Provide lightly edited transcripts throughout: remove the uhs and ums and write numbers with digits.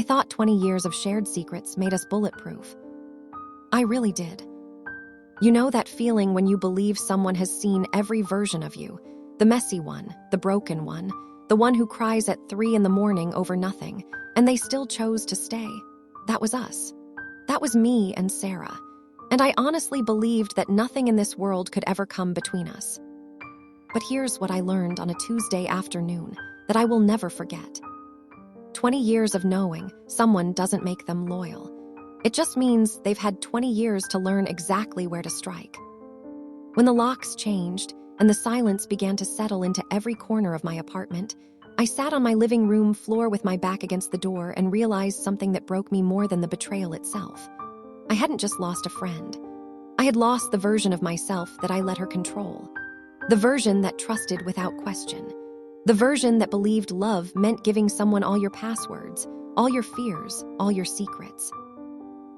I thought 20 years of shared secrets made us bulletproof. I really did. You know that feeling when you believe someone has seen every version of you, the messy one, the broken one, the one who cries at 3 in the morning over nothing, and they still chose to stay. That was us. That was me and Sarah. And I honestly believed that nothing in this world could ever come between us. But here's what I learned on a Tuesday afternoon that I will never forget. 20 years of knowing someone doesn't make them loyal. It just means they've had 20 years to learn exactly where to strike. When the locks changed and the silence began to settle into every corner of my apartment, I sat on my living room floor with my back against the door and realized something that broke me more than the betrayal itself. I hadn't just lost a friend. I had lost the version of myself that I let her control. The version that trusted without question. The version that believed love meant giving someone all your passwords, all your fears, all your secrets.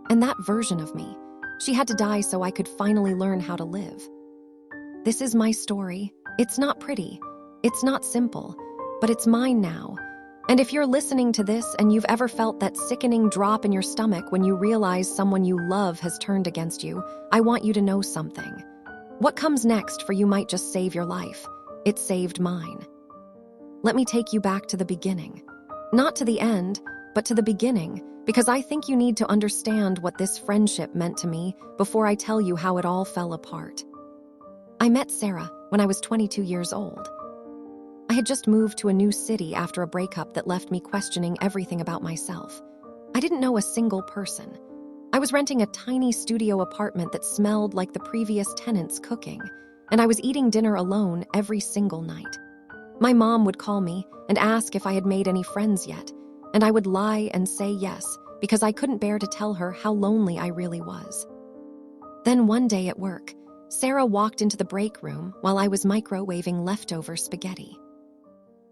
And that version of me, she had to die so I could finally learn how to live. This is my story. It's not pretty. It's not simple, but it's mine now. And if you're listening to this and you've ever felt that sickening drop in your stomach when you realize someone you love has turned against you, I want you to know something. What comes next for you might just save your life. It saved mine. Let me take you back to the beginning. Not to the end, but to the beginning, because I think you need to understand what this friendship meant to me before I tell you how it all fell apart. I met Sarah when I was 22 years old. I had just moved to a new city after a breakup that left me questioning everything about myself. I didn't know a single person. I was renting a tiny studio apartment that smelled like the previous tenants' cooking, and I was eating dinner alone every single night. My mom would call me and ask if I had made any friends yet, and I would lie and say yes because I couldn't bear to tell her how lonely I really was. Then one day at work, Sarah walked into the break room while I was microwaving leftover spaghetti.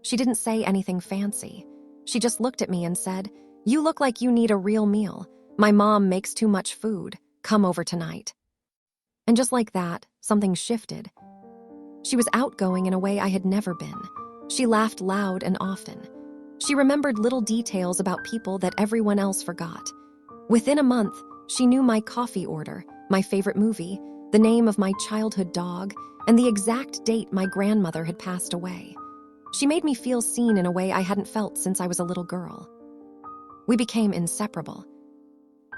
She didn't say anything fancy. She just looked at me and said, "You look like you need a real meal. My mom makes too much food. Come over tonight." And just like that, something shifted. She was outgoing in a way I had never been. She laughed loud and often. She remembered little details about people that everyone else forgot. Within a month, she knew my coffee order, my favorite movie, the name of my childhood dog, and the exact date my grandmother had passed away. She made me feel seen in a way I hadn't felt since I was a little girl. We became inseparable.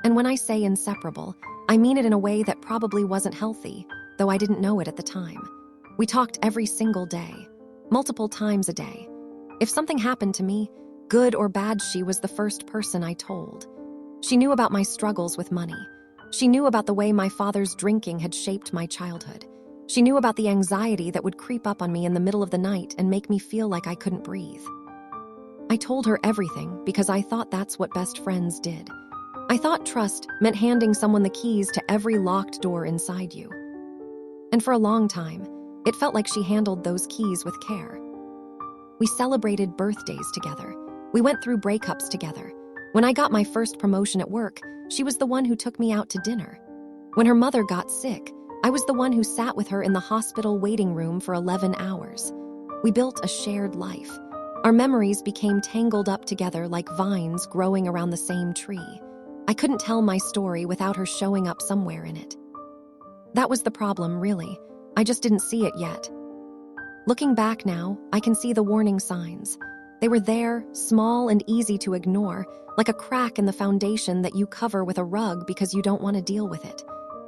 And when I say inseparable, I mean it in a way that probably wasn't healthy, though I didn't know it at the time. We talked every single day, multiple times a day. If something happened to me, good or bad, she was the first person I told. She knew about my struggles with money. She knew about the way my father's drinking had shaped my childhood. She knew about the anxiety that would creep up on me in the middle of the night and make me feel like I couldn't breathe. I told her everything because I thought that's what best friends did. I thought trust meant handing someone the keys to every locked door inside you. And for a long time, it felt like she handled those keys with care. We celebrated birthdays together. We went through breakups together. When I got my first promotion at work, she was the one who took me out to dinner. When her mother got sick, I was the one who sat with her in the hospital waiting room for 11 hours. We built a shared life. Our memories became tangled up together like vines growing around the same tree. I couldn't tell my story without her showing up somewhere in it. That was the problem, really. I just didn't see it yet. Looking back now, I can see the warning signs. They were there, small and easy to ignore, like a crack in the foundation that you cover with a rug because you don't want to deal with it.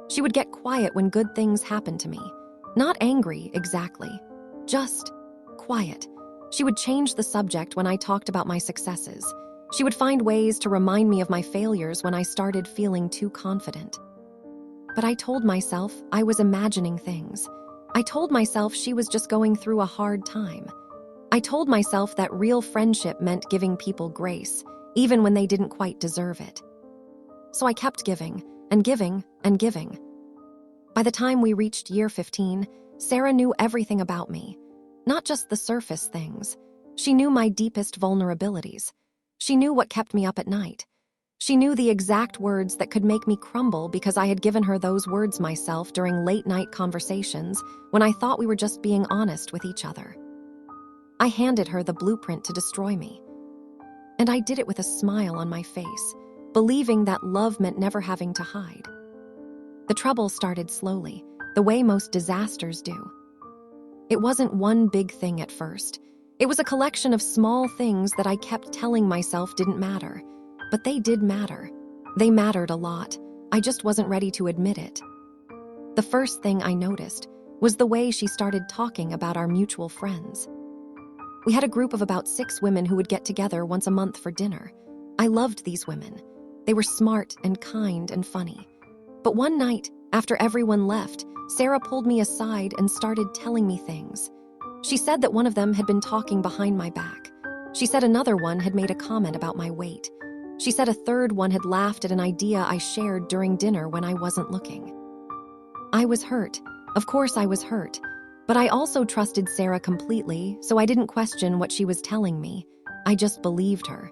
She would get quiet when good things happened to me. Not angry, exactly. Just quiet. She would change the subject when I talked about my successes. She would find ways to remind me of my failures when I started feeling too confident. But I told myself I was imagining things. I told myself she was just going through a hard time. I told myself that real friendship meant giving people grace, even when they didn't quite deserve it. So I kept giving, and giving, and giving. By the time we reached year 15, Sarah knew everything about me. Not just the surface things. She knew my deepest vulnerabilities. She knew what kept me up at night. She knew the exact words that could make me crumble because I had given her those words myself during late-night conversations when I thought we were just being honest with each other. I handed her the blueprint to destroy me. And I did it with a smile on my face, believing that love meant never having to hide. The trouble started slowly, the way most disasters do. It wasn't one big thing at first. It was a collection of small things that I kept telling myself didn't matter. But they did matter. They mattered a lot. I just wasn't ready to admit it. The first thing I noticed was the way she started talking about our mutual friends. We had a group of about 6 women who would get together once a month for dinner. I loved these women. They were smart and kind and funny. But one night, after everyone left, Sarah pulled me aside and started telling me things. She said that one of them had been talking behind my back. She said another one had made a comment about my weight. She said a third one had laughed at an idea I shared during dinner when I wasn't looking. I was hurt. Of course I was hurt. But I also trusted Sarah completely, so I didn't question what she was telling me. I just believed her.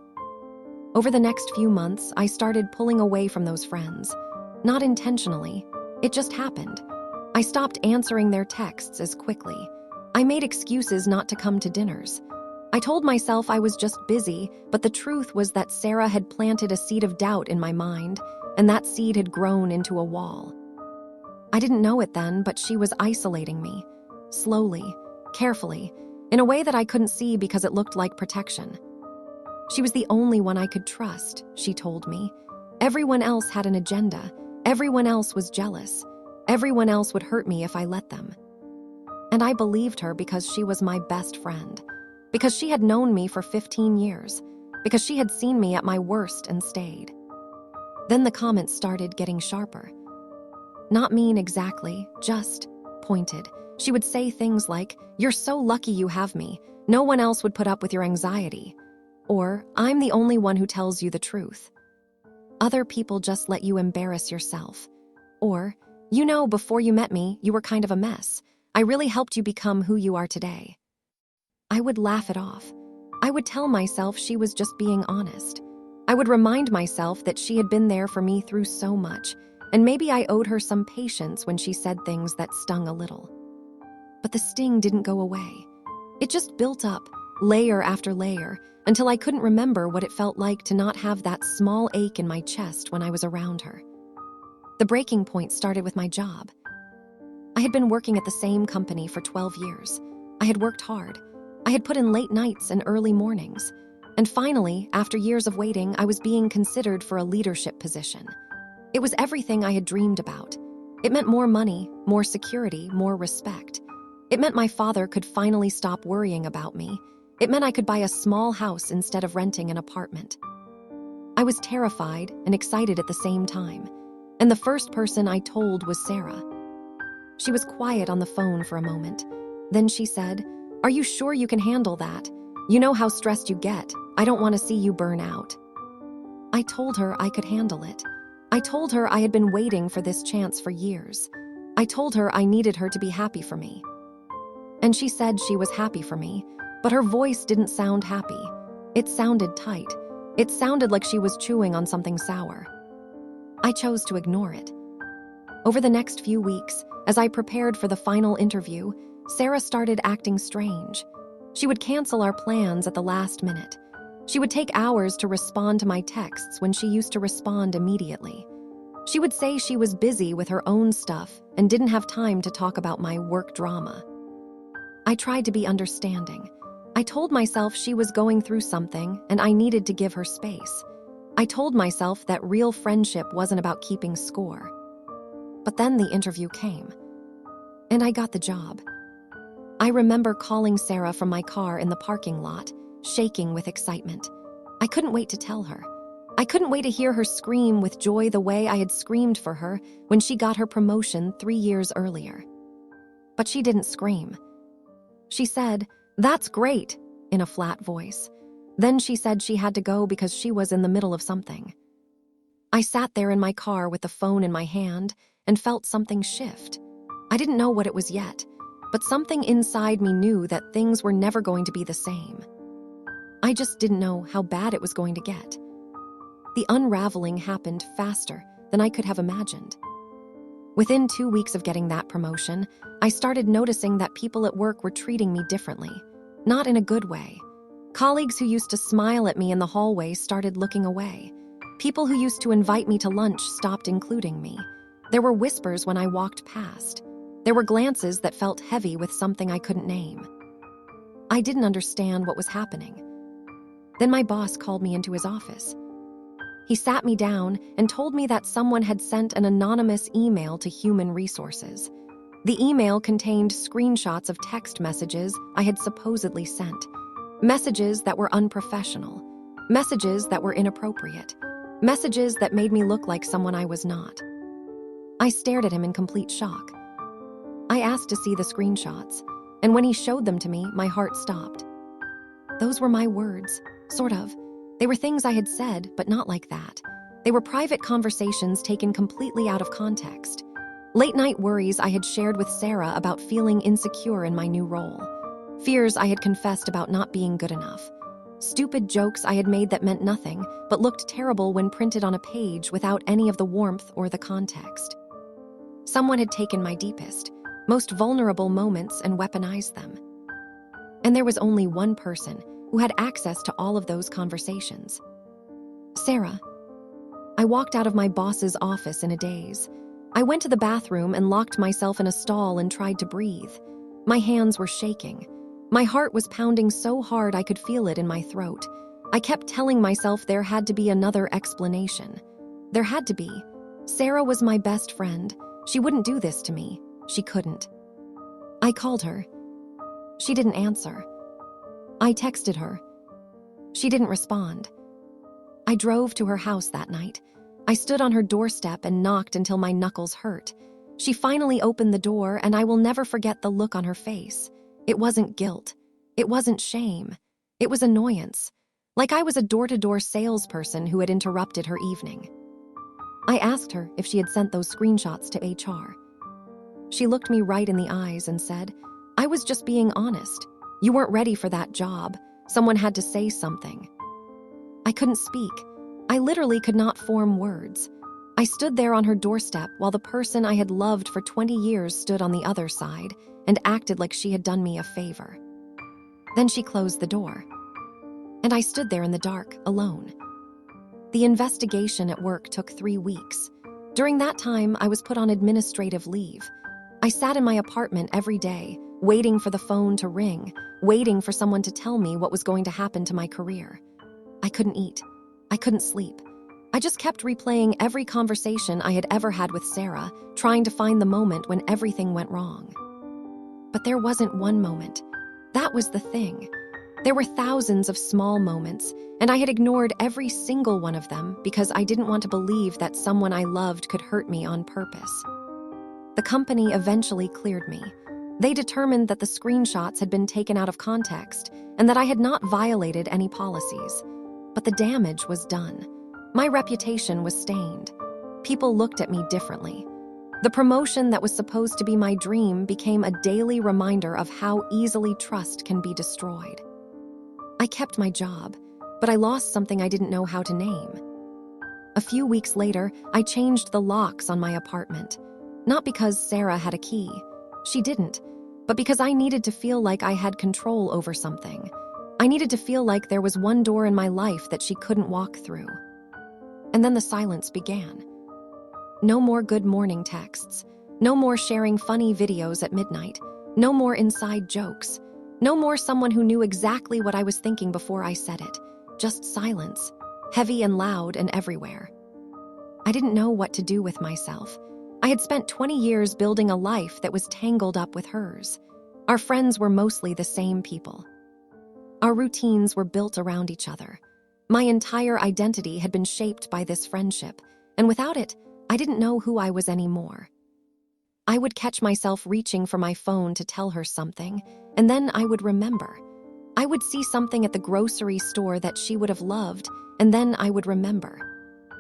Over the next few months, I started pulling away from those friends. Not intentionally. It just happened. I stopped answering their texts as quickly. I made excuses not to come to dinners. I told myself I was just busy, but the truth was that Sarah had planted a seed of doubt in my mind, and that seed had grown into a wall. I didn't know it then, but she was isolating me. Slowly, carefully, in a way that I couldn't see because it looked like protection. She was the only one I could trust, she told me. Everyone else had an agenda. Everyone else was jealous. Everyone else would hurt me if I let them. And I believed her because she was my best friend. Because she had known me for 15 years. Because she had seen me at my worst and stayed. Then the comments started getting sharper. Not mean exactly, just pointed. She would say things like, "You're so lucky you have me. No one else would put up with your anxiety." Or, "I'm the only one who tells you the truth." Other people just let you embarrass yourself. Or, "You know, before you met me, you were kind of a mess. I really helped you become who you are today." I would laugh it off. I would tell myself she was just being honest. I would remind myself that she had been there for me through so much, and maybe I owed her some patience when she said things that stung a little. But the sting didn't go away. It just built up, layer after layer, until I couldn't remember what it felt like to not have that small ache in my chest when I was around her. The breaking point started with my job. I had been working at the same company for 12 years. I had worked hard. I had put in late nights and early mornings. And finally, after years of waiting, I was being considered for a leadership position. It was everything I had dreamed about. It meant more money, more security, more respect. It meant my father could finally stop worrying about me. It meant I could buy a small house instead of renting an apartment. I was terrified and excited at the same time. And the first person I told was Sarah. She was quiet on the phone for a moment. Then she said, "Are you sure you can handle that? You know how stressed you get. I don't want to see you burn out." I told her I could handle it. I told her I had been waiting for this chance for years. I told her I needed her to be happy for me. And she said she was happy for me, but her voice didn't sound happy. It sounded tight. It sounded like she was chewing on something sour. I chose to ignore it. Over the next few weeks, as I prepared for the final interview, Sarah started acting strange. She would cancel our plans at the last minute. She would take hours to respond to my texts when she used to respond immediately. She would say she was busy with her own stuff and didn't have time to talk about my work drama. I tried to be understanding. I told myself she was going through something and I needed to give her space. I told myself that real friendship wasn't about keeping score. But then the interview came. And I got the job. I remember calling Sarah from my car in the parking lot, shaking with excitement. I couldn't wait to tell her. I couldn't wait to hear her scream with joy the way I had screamed for her when she got her promotion 3 years earlier. But she didn't scream. She said, "That's great," in a flat voice. Then she said she had to go because she was in the middle of something. I sat there in my car with the phone in my hand and felt something shift. I didn't know what it was yet, but something inside me knew that things were never going to be the same. I just didn't know how bad it was going to get. The unraveling happened faster than I could have imagined. Within 2 weeks of getting that promotion, I started noticing that people at work were treating me differently, not in a good way. Colleagues who used to smile at me in the hallway started looking away. People who used to invite me to lunch stopped including me. There were whispers when I walked past. There were glances that felt heavy with something I couldn't name. I didn't understand what was happening. Then my boss called me into his office. He sat me down and told me that someone had sent an anonymous email to Human Resources. The email contained screenshots of text messages I had supposedly sent. Messages that were unprofessional. Messages that were inappropriate. Messages that made me look like someone I was not. I stared at him in complete shock. I asked to see the screenshots, and when he showed them to me, my heart stopped. Those were my words, sort of. They were things I had said, but not like that. They were private conversations taken completely out of context. Late-night worries I had shared with Sarah about feeling insecure in my new role. Fears I had confessed about not being good enough. Stupid jokes I had made that meant nothing, but looked terrible when printed on a page without any of the warmth or the context. Someone had taken my deepest, most vulnerable moments and weaponized them. And there was only one person who had access to all of those conversations. Sarah. I walked out of my boss's office in a daze. I went to the bathroom and locked myself in a stall and tried to breathe. My hands were shaking. My heart was pounding so hard I could feel it in my throat. I kept telling myself there had to be another explanation. There had to be. Sarah was my best friend. She wouldn't do this to me. She couldn't. I called her. She didn't answer. I texted her. She didn't respond. I drove to her house that night. I stood on her doorstep and knocked until my knuckles hurt. She finally opened the door, and I will never forget the look on her face. It wasn't guilt. It wasn't shame. It was annoyance. Like I was a door-to-door salesperson who had interrupted her evening. I asked her if she had sent those screenshots to HR. She looked me right in the eyes and said, "I was just being honest. You weren't ready for that job. Someone had to say something." I couldn't speak. I literally could not form words. I stood there on her doorstep while the person I had loved for 20 years stood on the other side and acted like she had done me a favor. Then she closed the door. And I stood there in the dark, alone. The investigation at work took 3 weeks. During that time, I was put on administrative leave. I sat in my apartment every day, waiting for the phone to ring, waiting for someone to tell me what was going to happen to my career. I couldn't eat. I couldn't sleep. I just kept replaying every conversation I had ever had with Sarah, trying to find the moment when everything went wrong. But there wasn't one moment. That was the thing. There were thousands of small moments, and I had ignored every single one of them because I didn't want to believe that someone I loved could hurt me on purpose. The company eventually cleared me. They determined that the screenshots had been taken out of context and that I had not violated any policies. But the damage was done. My reputation was stained. People looked at me differently. The promotion that was supposed to be my dream became a daily reminder of how easily trust can be destroyed. I kept my job, but I lost something I didn't know how to name. A few weeks later, I changed the locks on my apartment. Not because Sarah had a key. She didn't. But because I needed to feel like I had control over something. I needed to feel like there was one door in my life that she couldn't walk through. And then the silence began. No more good morning texts. No more sharing funny videos at midnight. No more inside jokes. No more someone who knew exactly what I was thinking before I said it. Just silence. Heavy and loud and everywhere. I didn't know what to do with myself. I had spent 20 years building a life that was tangled up with hers. Our friends were mostly the same people. Our routines were built around each other. My entire identity had been shaped by this friendship, and without it, I didn't know who I was anymore. I would catch myself reaching for my phone to tell her something, and then I would remember. I would see something at the grocery store that she would have loved, and then I would remember.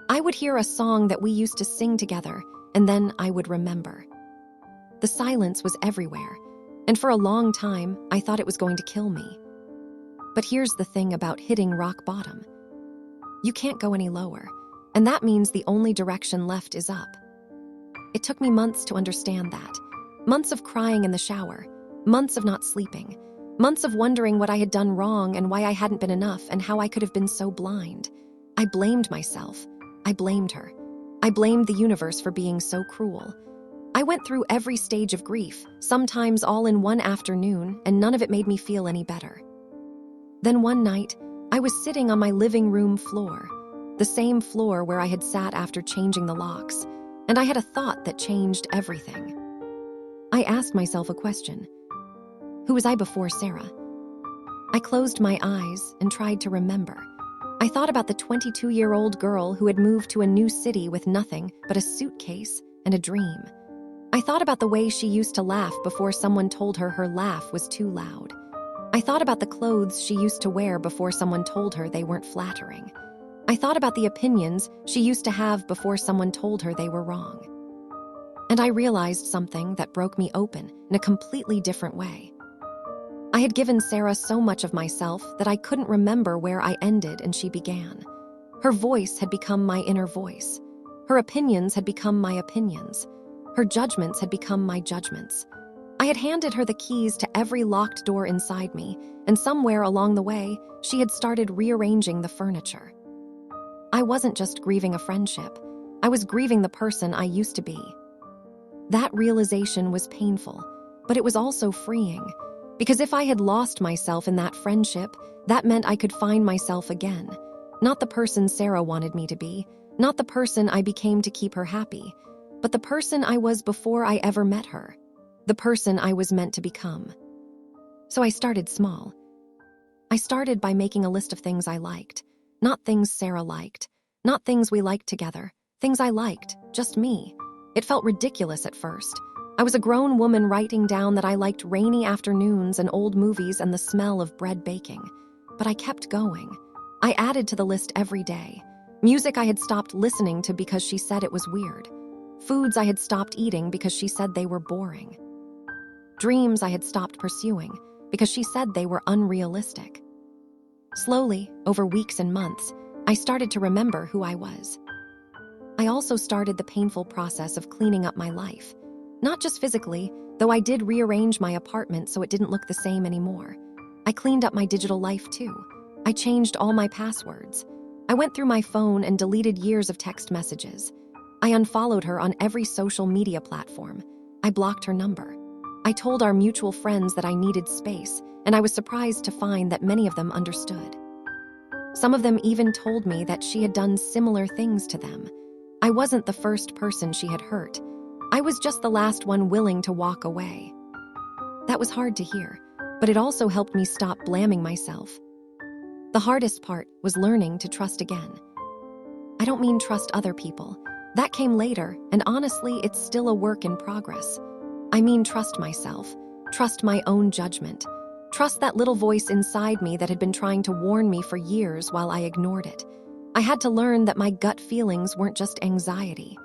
I would hear a song that we used to sing together, and then I would remember. The silence was everywhere, and for a long time, I thought it was going to kill me. But here's the thing about hitting rock bottom. You can't go any lower, and that means the only direction left is up. It took me months to understand that. Months of crying in the shower, months of not sleeping, Months of wondering what I had done wrong and why I hadn't been enough and how I could have been so blind. I blamed myself. I blamed her. I blamed the universe for being so cruel. I went through every stage of grief, sometimes all in one afternoon, and none of it made me feel any better. Then one night, I was sitting on my living room floor, the same floor where I had sat after changing the locks, and I had a thought that changed everything. I asked myself a question. Who was I before Sarah? I closed my eyes and tried to remember. I thought about the 22-year-old girl who had moved to a new city with nothing but a suitcase and a dream. I thought about the way she used to laugh before someone told her her laugh was too loud. I thought about the clothes she used to wear before someone told her they weren't flattering. I thought about the opinions she used to have before someone told her they were wrong. And I realized something that broke me open in a completely different way. I had given Sarah so much of myself that I couldn't remember where I ended and she began. Her voice had become my inner voice. Her opinions had become my opinions. Her judgments had become my judgments. I had handed her the keys to every locked door inside me, and somewhere along the way, she had started rearranging the furniture. I wasn't just grieving a friendship. I was grieving the person I used to be. That realization was painful, but it was also freeing. Because if I had lost myself in that friendship, that meant I could find myself again. Not the person Sarah wanted me to be, not the person I became to keep her happy, but the person I was before I ever met her, the person I was meant to become. So I started small. I started by making a list of things I liked, not things Sarah liked, not things we liked together, things I liked, just me. It felt ridiculous at first. I was a grown woman writing down that I liked rainy afternoons and old movies and the smell of bread baking. But I kept going. I added to the list every day. Music I had stopped listening to because she said it was weird. Foods I had stopped eating because she said they were boring. Dreams I had stopped pursuing because she said they were unrealistic. Slowly, over weeks and months, I started to remember who I was. I also started the painful process of cleaning up my life. Not just physically, though I did rearrange my apartment so it didn't look the same anymore. I cleaned up my digital life too. I changed all my passwords. I went through my phone and deleted years of text messages. I unfollowed her on every social media platform. I blocked her number. I told our mutual friends that I needed space, and I was surprised to find that many of them understood. Some of them even told me that she had done similar things to them. I wasn't the first person she had hurt. I was just the last one willing to walk away. That was hard to hear, but it also helped me stop blaming myself. The hardest part was learning to trust again. I don't mean trust other people. That came later, and honestly, it's still a work in progress. I mean trust myself, trust my own judgment, trust that little voice inside me that had been trying to warn me for years while I ignored it. I had to learn that my gut feelings weren't just anxiety.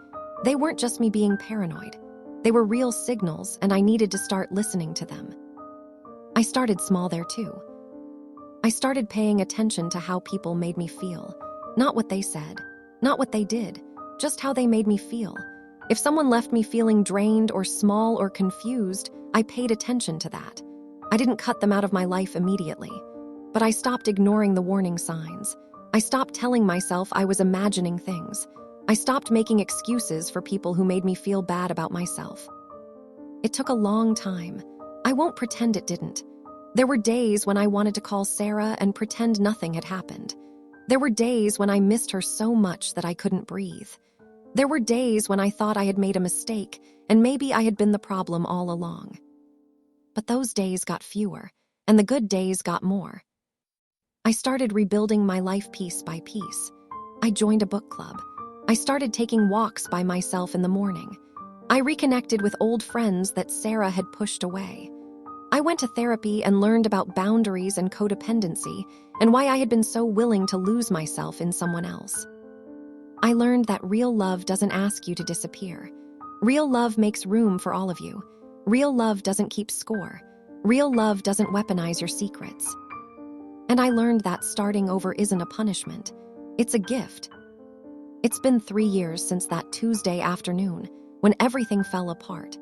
They weren't just me being paranoid. They were real signals, and I needed to start listening to them. I started small there too. I started paying attention to how people made me feel. Not what they said, not what they did, just how they made me feel. If someone left me feeling drained or small or confused, I paid attention to that. I didn't cut them out of my life immediately, but I stopped ignoring the warning signs. I stopped telling myself I was imagining things. I stopped making excuses for people who made me feel bad about myself. It took a long time. I won't pretend it didn't. There were days when I wanted to call Sarah and pretend nothing had happened. There were days when I missed her so much that I couldn't breathe. There were days when I thought I had made a mistake and maybe I had been the problem all along. But those days got fewer, and the good days got more. I started rebuilding my life piece by piece. I joined a book club. I started taking walks by myself in the morning. I reconnected with old friends that Sarah had pushed away. I went to therapy and learned about boundaries and codependency and why I had been so willing to lose myself in someone else. I learned that real love doesn't ask you to disappear. Real love makes room for all of you. Real love doesn't keep score. Real love doesn't weaponize your secrets. And I learned that starting over isn't a punishment. It's a gift. It's been 3 years since that Tuesday afternoon when everything fell apart.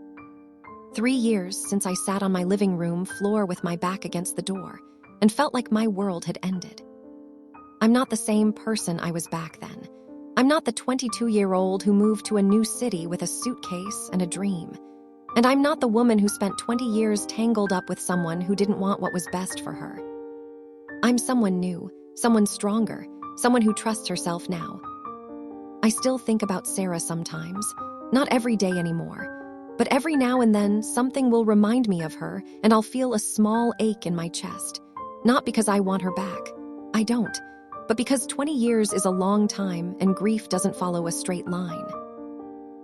3 years since I sat on my living room floor with my back against the door and felt like my world had ended. I'm not the same person I was back then. I'm not the 22-year-old who moved to a new city with a suitcase and a dream. And I'm not the woman who spent 20 years tangled up with someone who didn't want what was best for her. I'm someone new, someone stronger, someone who trusts herself now. I still think about Sarah sometimes, not every day anymore. But every now and then, something will remind me of her, and I'll feel a small ache in my chest. Not because I want her back. I don't. But because 20 years is a long time, and grief doesn't follow a straight line.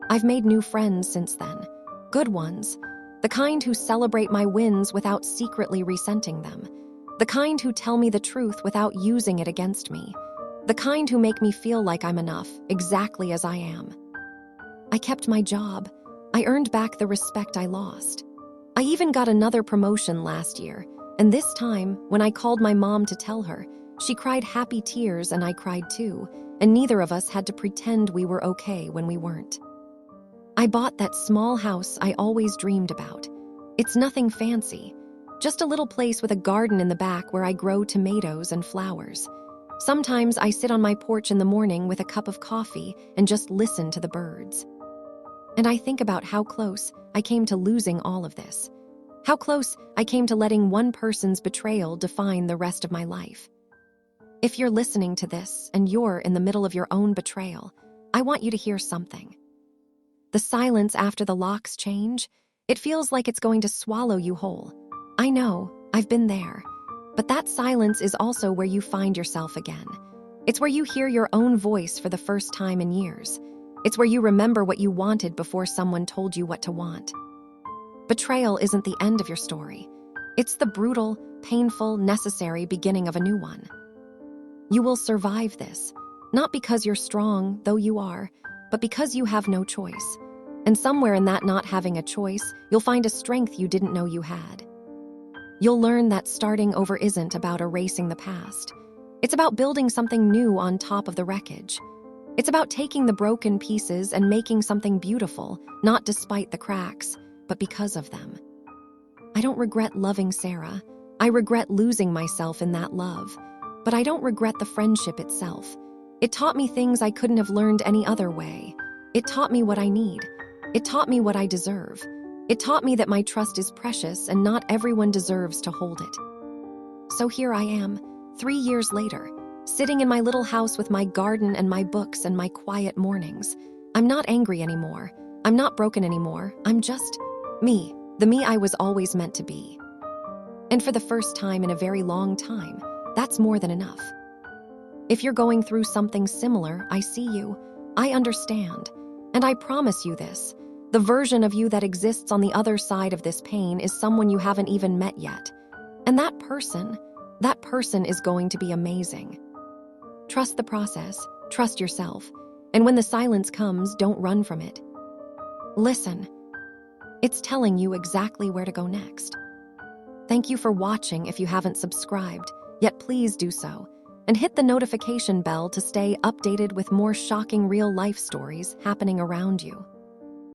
I've made new friends since then. Good ones. The kind who celebrate my wins without secretly resenting them. The kind who tell me the truth without using it against me. The kind who make me feel like I'm enough, exactly as I am. I kept my job. I earned back the respect I lost. I even got another promotion last year, and this time, when I called my mom to tell her, she cried happy tears and I cried too, and neither of us had to pretend we were okay when we weren't. I bought that small house I always dreamed about. It's nothing fancy, just a little place with a garden in the back where I grow tomatoes and flowers. Sometimes I sit on my porch in the morning with a cup of coffee and just listen to the birds. And I think about how close I came to losing all of this. How close I came to letting one person's betrayal define the rest of my life. If you're listening to this and you're in the middle of your own betrayal, I want you to hear something. The silence after the locks change, it feels like it's going to swallow you whole. I know, I've been there. But that silence is also where you find yourself again. It's where you hear your own voice for the first time in years. It's where you remember what you wanted before someone told you what to want. Betrayal isn't the end of your story. It's the brutal, painful, necessary beginning of a new one. You will survive this, not because you're strong, though you are, but because you have no choice. And somewhere in that not having a choice, you'll find a strength you didn't know you had. You'll learn that starting over isn't about erasing the past. It's about building something new on top of the wreckage. It's about taking the broken pieces and making something beautiful, not despite the cracks, but because of them. I don't regret loving Sarah. I regret losing myself in that love. But I don't regret the friendship itself. It taught me things I couldn't have learned any other way. It taught me what I need. It taught me what I deserve. It taught me that my trust is precious and not everyone deserves to hold it. So here I am, 3 years later, sitting in my little house with my garden and my books and my quiet mornings. I'm not angry anymore. I'm not broken anymore. I'm just me, the me I was always meant to be. And for the first time in a very long time, that's more than enough. If you're going through something similar, I see you. I understand. And I promise you this. The version of you that exists on the other side of this pain is someone you haven't even met yet. And that person is going to be amazing. Trust the process, trust yourself, and when the silence comes, don't run from it. Listen. It's telling you exactly where to go next. Thank you for watching if you haven't subscribed, yet please do so, and hit the notification bell to stay updated with more shocking real-life stories happening around you.